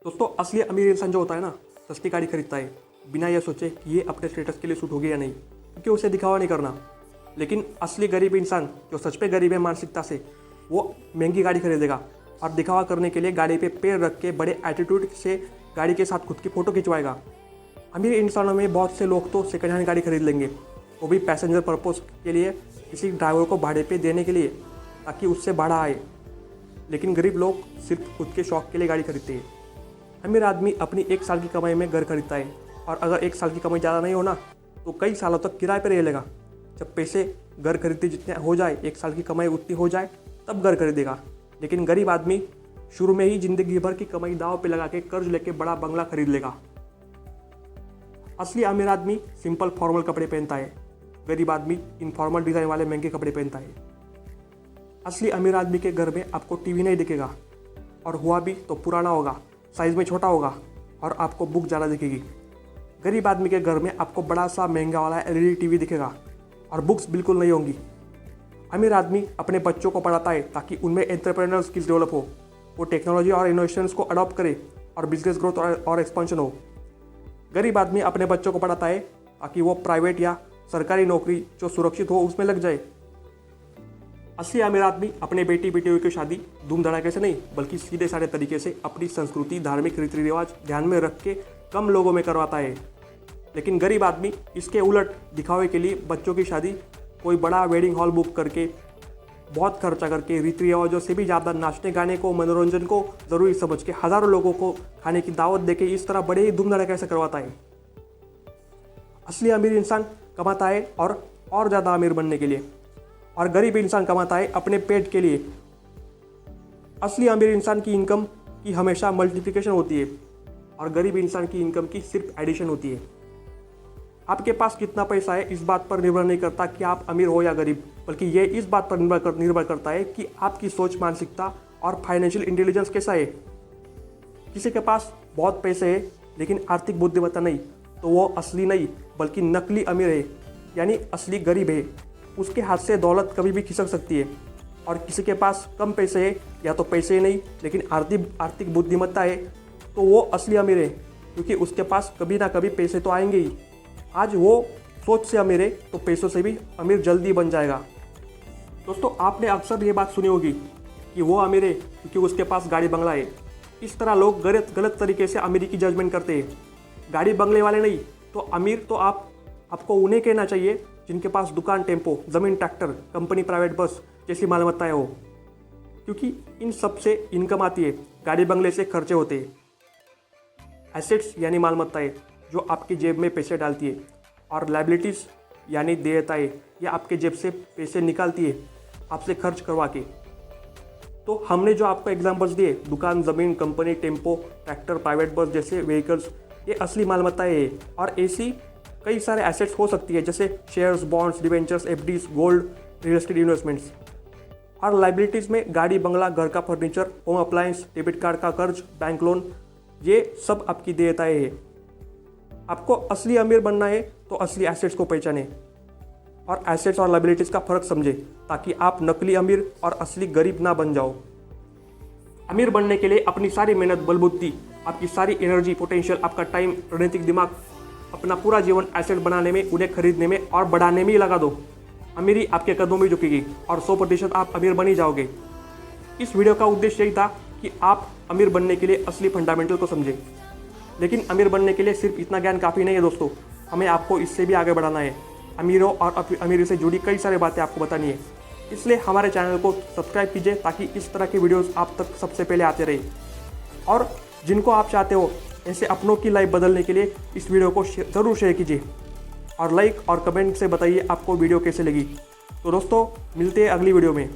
दोस्तों असली अमीर इंसान जो होता है ना, सस्ती गाड़ी खरीदता है बिना ये सोचे कि ये अपने स्टेटस के लिए सूट होगी या नहीं, क्योंकि उसे दिखावा नहीं करना। लेकिन असली गरीब इंसान जो सच पे गरीब है मानसिकता से, वो महंगी गाड़ी खरीदेगा और दिखावा करने के लिए गाड़ी पे पैर रख के बड़े एटीट्यूड से गाड़ी के साथ खुद की फ़ोटो खिंचवाएगा। अमीर इंसानों में बहुत से लोग तो सेकंड हैंड गाड़ी खरीद लेंगे, वो भी पैसेंजर पर्पज़ के लिए, किसी ड्राइवर को भाड़े पे देने के लिए ताकि उससे भाड़ा आए। लेकिन गरीब लोग सिर्फ खुद के शौक के लिए गाड़ी खरीदते हैं। अमीर आदमी अपनी 1 साल की कमाई में घर खरीदता है, और अगर 1 साल की कमाई ज़्यादा नहीं होना तो कई सालों तक किराए पर रह लेगा। जब पैसे घर खरीदते जितने हो जाए, 1 साल की कमाई उतनी हो जाए, तब घर खरीदेगा। लेकिन गरीब आदमी शुरू में ही जिंदगी भर की कमाई दाव पे लगा के कर्ज लेके बड़ा बंगला खरीद लेगा। असली अमीर आदमी सिंपल फॉर्मल कपड़े पहनता है, गरीब आदमी इनफॉर्मल डिज़ाइन वाले महंगे कपड़े पहनता है। असली अमीर आदमी के घर में आपको टीवी नहीं दिखेगा, और हुआ भी तो पुराना होगा, साइज़ में छोटा होगा, और आपको बुक ज़्यादा दिखेगी। गरीब आदमी के घर में आपको बड़ा सा महंगा वाला LED टीवी दिखेगा और बुक्स बिल्कुल नहीं होंगी। अमीर आदमी अपने बच्चों को पढ़ाता है ताकि उनमें एंटरप्रेन्योर स्किल्स डेवलप हो, वो टेक्नोलॉजी और इनोवेशंस को अडॉप्ट करे और बिजनेस ग्रोथ और एक्सपेंशन हो। गरीब आदमी अपने बच्चों को पढ़ाता है ताकि वो प्राइवेट या सरकारी नौकरी जो सुरक्षित हो उसमें लग जाए। असली अमीर आदमी अपने बेटी बेटियों की शादी धूम धड़ाके से नहीं, बल्कि सीधे साधे तरीके से अपनी संस्कृति, धार्मिक रीति रिवाज ध्यान में रख के कम लोगों में करवाता है। लेकिन गरीब आदमी इसके उलट दिखावे के लिए बच्चों की शादी कोई बड़ा वेडिंग हॉल बुक करके, बहुत खर्चा करके, रीति रिवाजों से भी ज़्यादा नाचने गाने को, मनोरंजन को ज़रूरी समझ के हज़ारों लोगों को खाने की दावत देके इस तरह बड़े ही धूम धड़ाके से करवाता है। असली अमीर इंसान कमाता है और ज़्यादा अमीर बनने के लिए, और गरीब इंसान कमाता है अपने पेट के लिए। असली अमीर इंसान की इनकम की हमेशा मल्टीप्लिकेशन होती है, और गरीब इंसान की इनकम की सिर्फ एडिशन होती है। आपके पास कितना पैसा है इस बात पर निर्भर नहीं करता कि आप अमीर हो या गरीब, बल्कि ये इस बात पर निर्भर करता है कि आपकी सोच, मानसिकता और फाइनेंशियल इंटेलिजेंस कैसा है। किसी के पास बहुत पैसे है लेकिन आर्थिक बुद्धिमत्ता नहीं, तो वो असली नहीं बल्कि नकली अमीर है, यानी असली गरीब है। उसके हाथ से दौलत कभी भी खिसक सकती है। और किसी के पास कम पैसे है, या तो पैसे नहीं लेकिन आर्थिक बुद्धिमत्ता है, तो वो असली अमीर है, क्योंकि उसके पास कभी ना कभी पैसे तो आएंगे ही। आज वो सोच से अमीर है तो पैसों से भी अमीर जल्दी बन जाएगा। दोस्तों, आपने अक्सर ये बात सुनी होगी कि वो अमीर है क्योंकि उसके पास गाड़ी बंगला है। इस तरह लोग गलत तरीके से अमीरी की जजमेंट करते हैं। गाड़ी बंगले वाले नहीं तो अमीर तो आपको उन्हें कहना चाहिए जिनके पास दुकान, टेम्पो, ज़मीन, ट्रैक्टर, कंपनी, प्राइवेट बस जैसी मालमत्ताएं हो, क्योंकि इन सब से इनकम आती है। गाड़ी बंगले से खर्चे होते हैं। एसेट्स यानी मालमत्ताएं जो आपकी जेब में पैसे डालती है, और लायबिलिटीज़ यानी देयताएं, ये आपके जेब से पैसे निकालती है आपसे खर्च करवा के। तो हमने जो आपको एग्जांपल्स दिए, दुकान, ज़मीन, company, tempo, tractor, private bus जैसे व्हीकल्स, ये असली मालमत्ताएं हैं। और ऐसी कई सारे एसेट्स हो सकती है जैसे shares, bonds, debentures, FDs, gold, real estate investments. और लाइबिलिटीज़ में गाड़ी, बंगला, घर का furniture, home appliance, debit card का कर्ज, बैंक लोन, ये सब आपकी देयताएं हैं। आपको असली अमीर बनना है तो असली एसेट्स को पहचानें और एसेट्स और लाइबिलिटीज़ का फ़र्क समझें, ताकि आप नकली अमीर और असली गरीब ना बन जाओ। अमीर बनने के लिए अपनी सारी मेहनत, बलबुद्धि, आपकी सारी एनर्जी, पोटेंशियल, आपका टाइम, रणनीतिक दिमाग, अपना पूरा जीवन एसेट बनाने में, उन्हें खरीदने में और बढ़ाने में ही लगा दो। अमीरी आपके कदमों में झुकेगी और 100% आप अमीर बन ही जाओगे। इस वीडियो का उद्देश्य यही था कि आप अमीर बनने के लिए असली फंडामेंटल को समझें। लेकिन अमीर बनने के लिए सिर्फ इतना ज्ञान काफ़ी नहीं है दोस्तों, हमें आपको इससे भी आगे बढ़ाना है। अमीरों और अमीरी से जुड़ी कई सारी बातें आपको बतानी है। इसलिए हमारे चैनल को सब्सक्राइब कीजिए ताकि इस तरह की वीडियोस आप तक सबसे पहले आते रहे। और जिनको आप चाहते हो ऐसे अपनों की लाइफ बदलने के लिए इस वीडियो को ज़रूर शेयर कीजिए, और लाइक और कमेंट से बताइए आपको वीडियो कैसे लगी। तो दोस्तों, मिलते हैं अगली वीडियो में।